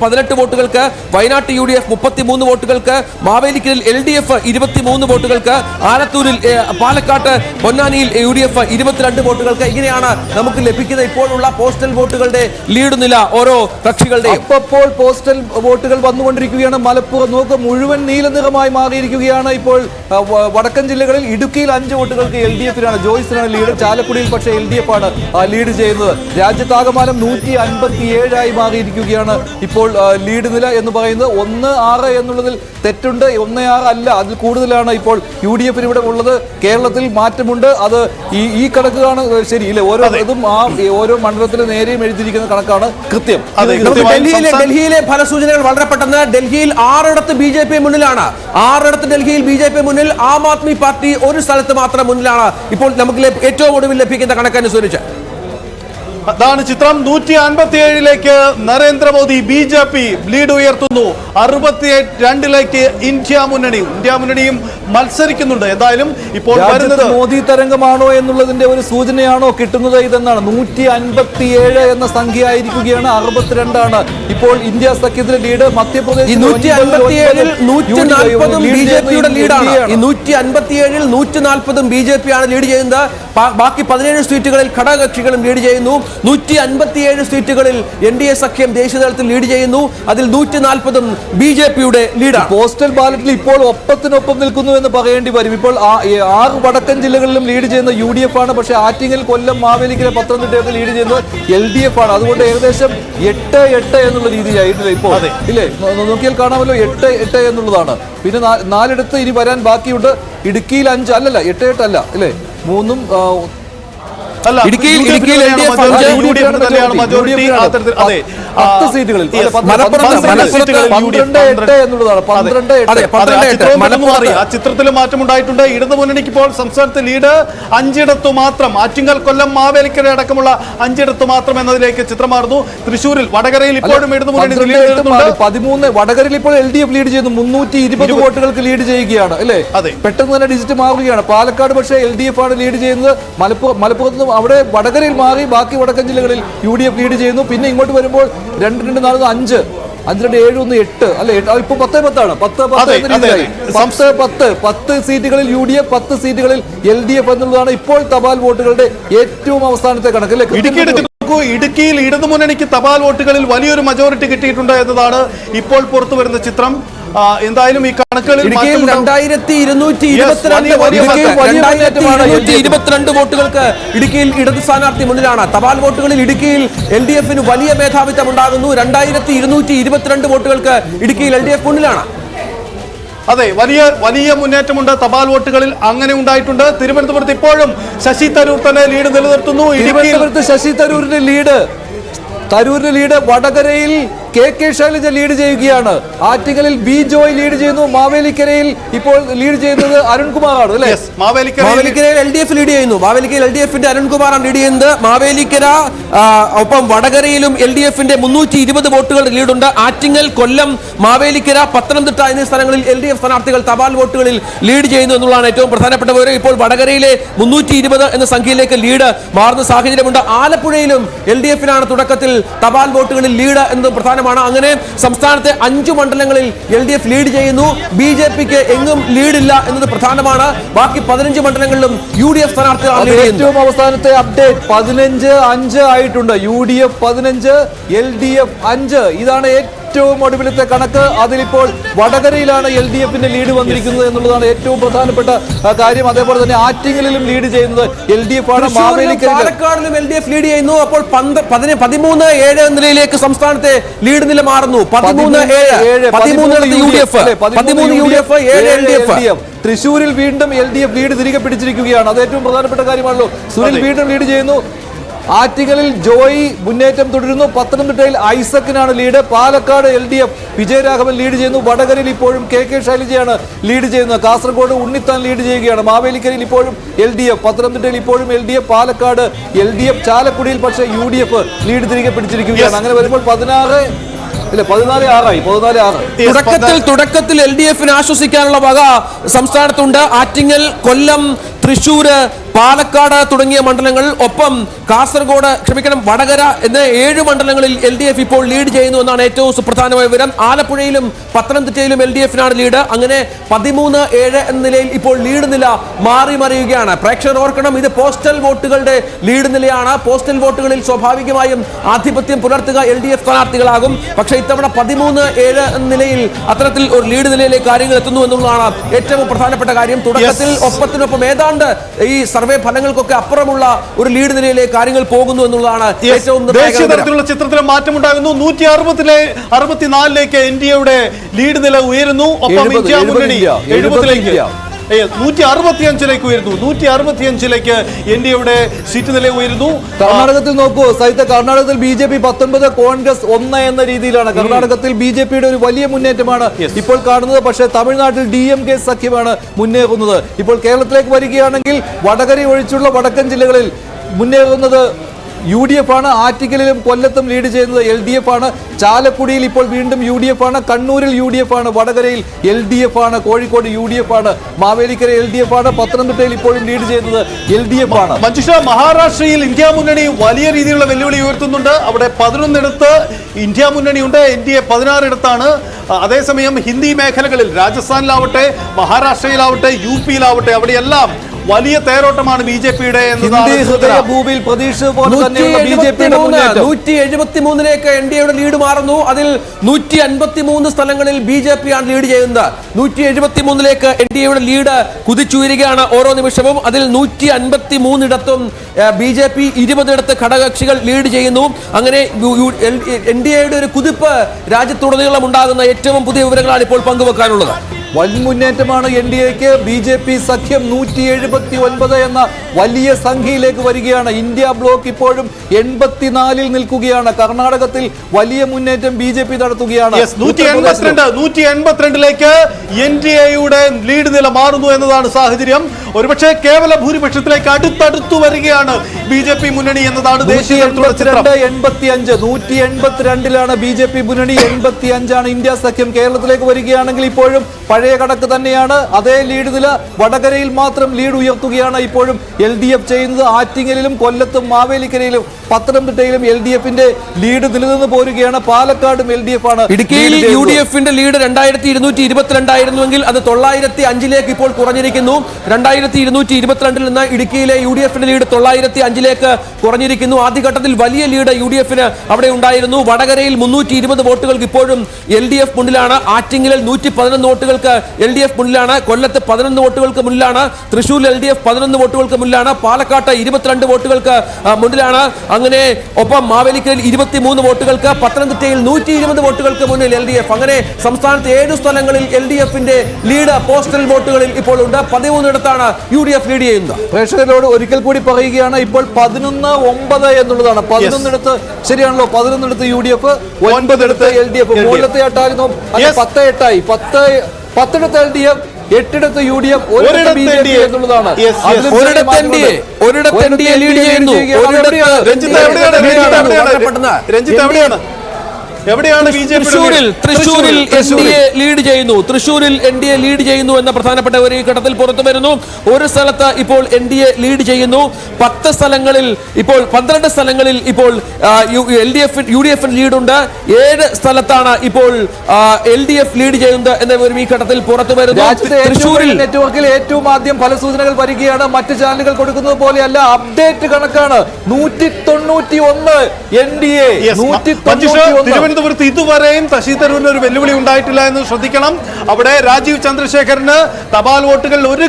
18 വോട്ടുകൾക്ക്, വയനാട്ട് UDF 33 വോട്ടുകൾക്ക്, മാവേലിക്കരയിൽ LDF 23 വോട്ടുകൾക്ക്, ആലത്തൂരിൽ പാലക്കാട്ട് പൊന്നാനിയിൽ UDF 22 വോട്ടുകൾക്ക്. ഇങ്ങനെയാണ് നമുക്ക് ലഭിക്കുന്ന ഇപ്പോഴുള്ള പോസ്റ്റൽ വോട്ടുകളുടെ ലീഡ് നില ഓരോ കക്ഷികളുടെയും. അപ്പോൾ പോസ്റ്റൽ വോട്ടുകൾ വന്നുകൊണ്ടിരിക്കുകയാണ്. മലപ്പുറം നോക്ക് മുഴുവൻ നീല നിറമായി മാറിയിരിക്കുകയാണ്. ഇപ്പോൾ വടക്കൻ ജില്ലകളിൽ ഇടുക്കിയിൽ 5 വോട്ടുകൾക്ക് LDF-നാണ്, ജോയ്സിനാണ് ലീഡ്. ചാലക്കുടിയിൽ പക്ഷേ LDF ആണ് ലീഡ് ചെയ്യുന്നത്. രാജ്യത്താകമാനം 157 മാറിയിരിക്കുകയാണ് ഇപ്പോൾ ലീഡ് നില എന്ന് പറയുന്നത്. 1-6 എന്നുള്ളതിൽ തെറ്റുണ്ട്, 1-6 അല്ല, അതിൽ കൂടുതലാണ് ഇപ്പോൾ UDF-ന് ഇവിടെ ഉള്ളത്. കേരളത്തിൽ മാറ്റമുണ്ട്. അത് ഈ കണക്കാണ് ശരിയില്ലേ? ഓരോ മണ്ഡലത്തിലെ നേരെയും എഴുതിയിരിക്കുന്ന കണക്കാണ് കൃത്യം. ഡൽഹിയിലെ ഫലസൂചനകൾ വളരെ പെട്ടെന്ന്. ഡൽഹിയിൽ 6 BJP മുന്നിലാണ്. 6 ഡൽഹിയിൽ BJP മുന്നിൽ. ആം ആദ്മി പാർട്ടി ഒരു സ്ഥലത്ത് മാത്രം മുന്നിലാണ് ഇപ്പോൾ നമുക്ക് ഏറ്റവും ഒടുവിൽ ലഭിക്കുന്ന കണക്കനുസരിച്ച്. അതാണ് ചിത്രം. 157ലേക്ക് നരേന്ദ്രമോദി BJP ലീഡ് ഉയർത്തുന്നു. 62ലേക്ക് ഇന്ത്യ മുന്നണിയും മത്സരിക്കുന്നുണ്ട്. എന്തായാലും ഇപ്പോൾ വരുന്നത് മോദി തരംഗമാണോ എന്നുള്ളതിന്റെ ഒരു സൂചനയാണോ കിട്ടുന്നത് ഇതെന്നാണ്. 157 എന്ന സംഖ്യ ആയിരിക്കുകയാണ്. 62 ആണ് ഇപ്പോൾ ഇന്ത്യ സഖ്യത്തിലെ ലീഡ്. മധ്യപ്രദേശ് 157ൽ 140 BJP-യുടെ ലീഡാണ്. 157ൽ 140 BJP ആണ് ലീഡ് ചെയ്യുന്നത്. ബാക്കി 17 സീറ്റുകളിൽ ഘടകകക്ഷികളും ലീഡ് ചെയ്യുന്നു. 157 സീറ്റുകളിൽ NDA സഖ്യം ദേശീയതലത്തിൽ ലീഡ് ചെയ്യുന്നു. അതിൽ 140 BJP-യുടെ ലീഡാണ്. പോസ്റ്റൽ ബാലറ്റിൽ ഇപ്പോൾ ഒപ്പത്തിനൊപ്പം നിൽക്കുന്നു എന്ന് പറയേണ്ടി വരും. ഇപ്പോൾ 6 വടക്കൻ ജില്ലകളിലും ലീഡ് ചെയ്യുന്ന UDF ആണ്. പക്ഷേ ആറ്റിങ്ങൽ, കൊല്ലം, മാവേലിക്കര, പത്തനംതിട്ടയൊക്കെ ലീഡ് ചെയ്യുന്നത് LDF ആണ്. അതുകൊണ്ട് ഏകദേശം 8-8 എന്നുള്ള രീതിയായിട്ടില്ല ഇപ്പോൾ, ഇല്ലേ? നോക്കിയാൽ കാണാമല്ലോ, 8-8 എന്നുള്ളതാണ്. പിന്നെ 4 ഇനി വരാൻ ബാക്കിയുണ്ട്. ഇടുക്കിയിൽ 5 അല്ലല്ല, 8-8 അല്ല, ഇല്ലേ? 3 ഇടുക്കിയിൽ LDF 10 സീറ്റുകളിൽ ആ ചിത്രത്തിൽ മാറ്റമുണ്ടായിട്ടുണ്ട്. ഇടതു മുന്നണിക്ക് ഇപ്പോൾ സംസ്ഥാനത്ത് ലീഡ് 5 മാത്രം. ആറ്റിങ്ങൽ, കൊല്ലം, മാവേലിക്കര അടക്കമുള്ള 5 മാത്രം എന്നതിലേക്ക് ചിത്രം മാറുന്നു. തൃശ്ശൂരിൽ, വടകരയിൽ ഇപ്പോഴും ഇടതു മുന്നണി 13. വടകരയിൽ ഇപ്പോൾ LDF ലീഡ് ചെയ്യുന്നു. 320 വോട്ടുകൾക്ക് ലീഡ് ചെയ്യുകയാണ്, അല്ലേ? പെട്ടെന്ന് തന്നെ ഡിജിറ്റ് മാറുകയാണ്. പാലക്കാട് പക്ഷേ LDF ആണ് ലീഡ് ചെയ്യുന്നത്. മലപ്പുറത്ത് അവിടെ വടകരയിൽ മാറി ബാക്കി വടക്കൻ ജില്ലകളിൽ UDF ലീഡ് ചെയ്യുന്നു. പിന്നെ ഇങ്ങോട്ട് വരുമ്പോൾ 2-2, 4, 5, 5, 2, 7, 1, 8 അല്ലെ? ഇപ്പൊ 10-10 ആണ്. 10 സീറ്റുകളിൽ UDF, 10 സീറ്റുകളിൽ LDF എന്നുള്ളതാണ് ഇപ്പോൾ തപാൽ വോട്ടുകളുടെ ഏറ്റവും അവസാനത്തെ കണക്ക്, അല്ലെ? ഇടുക്കിയിൽ ഇടതുമുന്നണിക്ക് തപാൽ വോട്ടുകളിൽ വലിയൊരു മജോറിറ്റി കിട്ടിയിട്ടുണ്ട് എന്നതാണ് ഇപ്പോൾ പുറത്തു വരുന്ന ചിത്രം. എന്തായാലും ഈ കണക്കുകളിൽ 2222 വോട്ടുകൾക്ക് ഇടുക്കിയിൽ ഇടത് സ്ഥാനാർത്ഥി മുന്നിലാണ്. തപാൽ വോട്ടുകളിൽ ഇടുക്കിയിൽ LDF-ന് വലിയ മേധാവിത്വം ഉണ്ടാകുന്നു. 2222 വോട്ടുകൾക്ക് ഇടുക്കിയിൽ LDF മുന്നിലാണ്. അതെ, വലിയ മുന്നേറ്റമുണ്ട് തപാൽ വോട്ടുകളിൽ. അങ്ങനെ ഉണ്ടായിട്ടുണ്ട്. തിരുവനന്തപുരത്ത് ഇപ്പോഴും ശശി തരൂർ തന്നെ ലീഡ് നിലനിർത്തുന്നു. തിരുവനന്തപുരത്ത് ശശി തരൂരിന്റെ ലീഡ്. വടകരയിൽ KK ശൈലജ ലീഡ് ചെയ്യുകയാണ്. ആറ്റിങ്ങലിൽ B ജോയ് ലീഡ് ചെയ്യുന്നു. മാവേലിക്കരയിൽ ഇപ്പോൾ ലീഡ് ചെയ്യുന്നത് അരുൺകുമാറാണ്, അല്ലേ? മാവേലിക്കരയിൽ LDF ലീഡ് ചെയ്യുന്നു. മാവേലിക്കരയിൽ LDF-ന്റെ അരുൺകുമാറാണ് ലീഡ് ചെയ്യുന്നത്. മാവേലിക്കര ഒപ്പം വടകരയിലും LDF-ന്റെ 320 വോട്ടുകൾ ലീഡുണ്ട്. ആറ്റിങ്ങൽ, കൊല്ലം, മാവേലിക്കര, പത്തനംതിട്ട എന്നീ സ്ഥലങ്ങളിൽ LDF സ്ഥാനാർത്ഥികൾ തപാൽ വോട്ടുകളിൽ ലീഡ് ചെയ്യുന്നു എന്നുള്ളതാണ് ഏറ്റവും പ്രധാനപ്പെട്ട വിവരം. ഇപ്പോൾ വടകരയിലെ 320 എന്ന സംഖ്യയിലേക്ക് ലീഡ് മാറുന്ന സാഹചര്യമുണ്ട്. ആലപ്പുഴയിലും LDF-നാണ് തുടക്കത്തിൽ തപാൽ വോട്ടുകളിൽ ലീഡ് എന്നത് പ്രധാനമാണ്. അങ്ങനെ സംസ്ഥാനത്തെ 5 മണ്ഡലങ്ങളിൽ LDF ലീഡ് ചെയ്യുന്നു. BJP-ക്ക് എങ്ങും ലീഡില്ല എന്നത് പ്രധാനമാണ്. ബാക്കി 15 മണ്ഡലങ്ങളിലും UDF സ്ഥാനാർത്ഥികളാണ് ലീഡ് ചെയ്യുന്നത്. ഏറ്റവും അവസാനത്തെ അപ്ഡേറ്റ് 15-5 ആയിട്ടുണ്ട്. UDF 15, LDF 5. ഇതാണ് ഏറ്റവും ഒടുവിലത്തെ കണക്ക്. അതിലിപ്പോൾ വടകരയിലാണ് LDF-ന്റെ ലീഡ് വന്നിരിക്കുന്നത് എന്നുള്ളതാണ് ഏറ്റവും പ്രധാനപ്പെട്ട കാര്യം. അതേപോലെ തന്നെ ആറ്റിങ്ങലിലും ലീഡ് ചെയ്യുന്നത് LDF ആണ്. പാലക്കാടിലും LDF ലീഡ് ചെയ്യുന്നു. അപ്പോൾ 13-7 എന്ന നിലയിലേക്ക് സംസ്ഥാനത്തെ ലീഡ് നില മാറുന്നു. 13 UDF, 7 LDF. തൃശ്ശൂരിൽ വീണ്ടും LDF ലീഡ് തിരികെ പിടിച്ചിരിക്കുകയാണ്. അത് ഏറ്റവും പ്രധാനപ്പെട്ട കാര്യമാണല്ലോ. സുനിൽ വീണ്ടും ലീഡ് ചെയ്യുന്നു. ആറ്റിങ്ങലിൽ ജോയി മുന്നേറ്റം തുടരുന്നു. പത്തനംതിട്ടയിൽ ഐസക്കിനാണ് lead. Palakkad LDF Vijayaraghavan lead ചെയ്യുന്നു. വടകരയിൽ ഇപ്പോഴും KK ശൈലജയാണ് ലീഡ് ചെയ്യുന്നത്. കാസർഗോഡ് ഉണ്ണിത്താൻ ലീഡ് ചെയ്യുകയാണ്. മാവേലിക്കരയിൽ ഇപ്പോഴും LDF, പത്തനംതിട്ടയിൽ ഇപ്പോഴും LDF, പാലക്കാട് LDF, ചാലക്കുടിയിൽ പക്ഷേ UDF ലീഡ് തിരികെ പിടിച്ചിരിക്കുകയാണ്. അങ്ങനെ വരുമ്പോൾ 14-6 തുടക്കത്തിൽ LDF-ന് ആശ്വസിക്കാനുള്ള വക സംസ്ഥാനത്തുണ്ട്. ആറ്റിങ്ങൽ, കൊല്ലം, തൃശ്ശൂര്, പാലക്കാട് തുടങ്ങിയ മണ്ഡലങ്ങൾ, ഒപ്പം കാസർഗോഡ്, വടകര എന്ന 7 മണ്ഡലങ്ങളിൽ LDF ഇപ്പോൾ ലീഡ് ചെയ്യുന്നു എന്നാണ് ഏറ്റവും സുപ്രധാനമായ വിവരം. ആലപ്പുഴയിലും പത്തനംതിട്ടയിലും LDF-നാണ് ലീഡ്. അങ്ങനെ 13-7 എന്ന നിലയിൽ ഇപ്പോൾ ലീഡ് നില മാറി മറിയുകയാണ്. പ്രേക്ഷകർ ഓർക്കണം, ഇത് പോസ്റ്റൽ വോട്ടുകളുടെ ലീഡ് നിലയാണ്. പോസ്റ്റൽ വോട്ടുകളിൽ സ്വാഭാവികമായും ആധിപത്യം പുലർത്തുക LDF സ്ഥാനാർത്ഥികളാകും. പക്ഷേ ഇത്തവണ 13-7 എന്ന നിലയിൽ അത്തരത്തിൽ ഒരു ലീഡ് നിലയിലേക്ക് കാര്യങ്ങൾ എത്തുന്നു എന്നുള്ളതാണ് ഏറ്റവും പ്രധാനപ്പെട്ട കാര്യം. തുടക്കത്തിൽ ഒപ്പത്തിനൊപ്പം ഏതാണ്ട് ഈ സർവേ ഫലങ്ങൾക്കൊക്കെ അപ്പുറമുള്ള ഒരു ലീഡ് നിലയിലേക്ക് കാര്യങ്ങൾ പോകുന്നു എന്നുള്ളതാണ് ഏറ്റവും ദേശീയ തലത്തിലുള്ള ചിത്രത്തിൽ മാറ്റമുണ്ടാകുന്നു. 164ലേക്ക് NDAയുടെ ലീഡ് നില ഉയരുന്നു. ഒപ്പം ഇന്ത്യ മുന്നണി 70ലേക്ക് 165ലേക്ക് ഉയരുന്നു. 165ലേക്ക് NDAയുടെ സീറ്റ് നില ഉയരുന്നു. കർണാടകത്തിൽ നോക്കൂ സഹിത, കർണാടകത്തിൽ BJP 19, കോൺഗ്രസ് 1 എന്ന രീതിയിലാണ്. കർണാടകത്തിൽ BJPയുടെ ഒരു വലിയ മുന്നേറ്റമാണ് ഇപ്പോൾ കാണുന്നത്. പക്ഷേ തമിഴ്നാട്ടിൽ DMK സഖ്യമാണ് മുന്നേറുന്നത്. ഇപ്പോൾ കേരളത്തിലേക്ക് വരികയാണെങ്കിൽ വടകര ഒഴിച്ചുള്ള വടക്കൻ ജില്ലകളിൽ മുന്നേറുന്നത് UDF ആണ്. ആറ്റിക്കലിലും കൊല്ലത്തും ലീഡ് ചെയ്യുന്നത് LDF ആണ്. ചാലക്കുടിയിൽ ഇപ്പോൾ വീണ്ടും UDF ആണ്. കണ്ണൂരിൽ UDF ആണ്. വടകരയിൽ LDF ആണ്. കോഴിക്കോട് UDF ആണ്. മാവേലിക്കര LDF ആണ്. പത്തനംതിട്ടയിൽ ഇപ്പോഴും ലീഡ് ചെയ്യുന്നത് LDF ആണ്. മഞ്ജുഷ, മഹാരാഷ്ട്രയിൽ ഇന്ത്യ മുന്നണി വലിയ രീതിയിലുള്ള വെല്ലുവിളി ഉയർത്തുന്നുണ്ട്. അവിടെ 11 ഇന്ത്യ മുന്നണിയുണ്ട്. NDA 16 അതേസമയം ഹിന്ദി മേഖലകളിൽ രാജസ്ഥാനിലാവട്ടെ, മഹാരാഷ്ട്രയിലാവട്ടെ, UP-യിലാവട്ടെ അവിടെയെല്ലാം വലിയ തേരോട്ടമാണ് BJPയുടെ ഭൂമിയിൽ പ്രതീക്ഷ പോലെ തന്നെയുള്ള BJPയുടെ 173ലേക്ക് NDAയുടെ ലീഡ് മാറുന്നു. അതിൽ 153 സ്ഥലങ്ങളിൽ BJP ആണ് ലീഡ് ചെയ്യുന്നത്. 173ലേക്ക് NDAയുടെ ലീഡ് കുതിച്ചുയരുകയാണ് ഓരോ നിമിഷവും. അതിൽ 153 ഇടത്തും BJP 20 ഘടകകക്ഷികൾ ലീഡ് ചെയ്യുന്നു. അങ്ങനെ NDAയുടെ ഒരു കുതിപ്പ് രാജ്യത്തുടനീളം ഉണ്ടാകുന്ന ഏറ്റവും പുതിയ വിവരങ്ങളാണ് ഇപ്പോൾ പങ്കുവെക്കാനുള്ളത്. വൻ മുന്നേറ്റമാണ് NDAക്ക്. BJP സഖ്യം 179 എന്ന വലിയ സംഖ്യയിലേക്ക് വരികയാണ്. ഇന്ത്യ ബ്ലോക്ക് ഇപ്പോഴും 84-ൽ നിൽക്കുകയാണ്. കർണാടകത്തിൽ വലിയ മുന്നേറ്റം BJP നടത്തുകയാണ്. 182ലേക്ക് NDAയുടെ ലീഡ് നില മാറുന്നു എന്നതാണ് സാഹചര്യം. ഒരുപക്ഷെ കേവല ഭൂരിപക്ഷത്തിലേക്ക് അടുത്തടുത്തു വരികയാണ് BJP മുന്നണി എന്നതാണ് ദേശീയ 182ലാണ് BJP മുന്നണി, 85 ഇന്ത്യ സഖ്യം. കേരളത്തിലേക്ക് വരികയാണെങ്കിൽ ഇപ്പോഴും പഴയ കണക്ക് തന്നെയാണ്. അതേ ലീഡ് നില വടകരയിൽ മാത്രം ലീഡ് ഉയർത്തുകയാണ് ഇപ്പോഴും LDF ചെയ്യുന്നത്. ആറ്റിങ്ങലിലും കൊല്ലത്തും മാവേലിക്കരയിലും പത്തനംതിട്ടയിലും LDFന്റെ ലീഡ് നിലനിന്ന് പോരുകയാണ്. പാലക്കാടും LDF ആണ്. ഇടുക്കിയിൽ UDFന്റെ ലീഡ് 2222 ആയിരുന്നുവെങ്കിൽ അത് 905ലേക്ക് ഇപ്പോൾ കുറഞ്ഞിരിക്കുന്നു. 2222 നിന്ന് ഇടുക്കിയിലെ UDFന്റെ ലീഡ് 905ലേക്ക് കുറഞ്ഞിരിക്കുന്നു. ആദ്യഘട്ടത്തിൽ വലിയ ലീഡ് UDFന് അവിടെ ഉണ്ടായിരുന്നു. വടകരയിൽ 320 വോട്ടുകൾക്ക് ഇപ്പോഴും LDF മുന്നിലാണ്. ആറ്റിങ്ങലിൽ 111 വോട്ടുകൾക്ക് LDF മുന്നിലാണ്. കൊല്ലത്ത് 11 വോട്ടുകൾക്ക് മുന്നിലാണ്. തൃശൂരിൽ LDF 11 വോട്ടുകൾക്ക് മുന്നിലാണ്. പാലക്കാട്ട് 22 വോട്ടുകൾക്ക് മുന്നിലാണ്. അങ്ങനെ ഒപ്പം മാവേലിക്കരയിൽ 23 വോട്ടുകൾക്ക്, പത്തനംതിട്ടയിൽ 120 വോട്ടുകൾക്ക് മുന്നിൽ LDF. അങ്ങനെ സംസ്ഥാനത്ത് 7 സ്ഥലങ്ങളിൽ LDFന്റെ ലീഡ് പോസ്റ്റൽ വോട്ടുകളിൽ ഇപ്പോൾ ഉണ്ട്. 13 UDF ലീഡ് ചെയ്യുന്നത്. പ്രേക്ഷകരോട് ഒരിക്കൽ കൂടി പറയുകയാണ്, ഇപ്പോൾ 11-9 എന്നുള്ളതാണ്. 11 ശരിയാണല്ലോ, 11 UDF, 9 LDF. മുകളിലത്തെ ആട്ടായിരുന്നു 10-8 10 LDF, 8 UDF, 1 BJP എന്നുള്ളതാണ്. തൃശൂരിൽ NDA ലീഡ് ചെയ്യുന്നു എന്ന പ്രധാനപ്പെട്ട ഒരു ഘട്ടത്തിൽ പുറത്തു വരുന്നു. ഒരു സ്ഥലത്ത് ഇപ്പോൾ NDA ലീഡ് ചെയ്യുന്നു. 10 സ്ഥലങ്ങളിൽ ഇപ്പോൾ 12 സ്ഥലങ്ങളിൽ ഇപ്പോൾ UDF ലീഡുണ്ട്. 7 സ്ഥലത്താണ് ഇപ്പോൾ LDF ലീഡ് ചെയ്യുന്നത് എന്ന ഒരു ഈ ഘട്ടത്തിൽ പുറത്തു വരുന്നു. തൃശൂരിൽ നെറ്റ്വർക്കിൽ ഏറ്റവും ആദ്യം ഫലസൂചനകൾ വരികയാണ്. മറ്റ് ചാനലുകൾ കൊടുക്കുന്നത് പോലെയല്ല, അപ്ഡേറ്റ് കണക്കാണ്. 191 NDA. തിരുവനന്തപുരത്ത് ഇതുവരെയും ശശി തരൂരിന് ഒരു വെല്ലുവിളി ഉണ്ടായിട്ടില്ല എന്ന് ശ്രദ്ധിക്കണം. അവിടെ രാജീവ് ചന്ദ്രശേഖരന് തപാൽ വോട്ടുകൾ ഒരു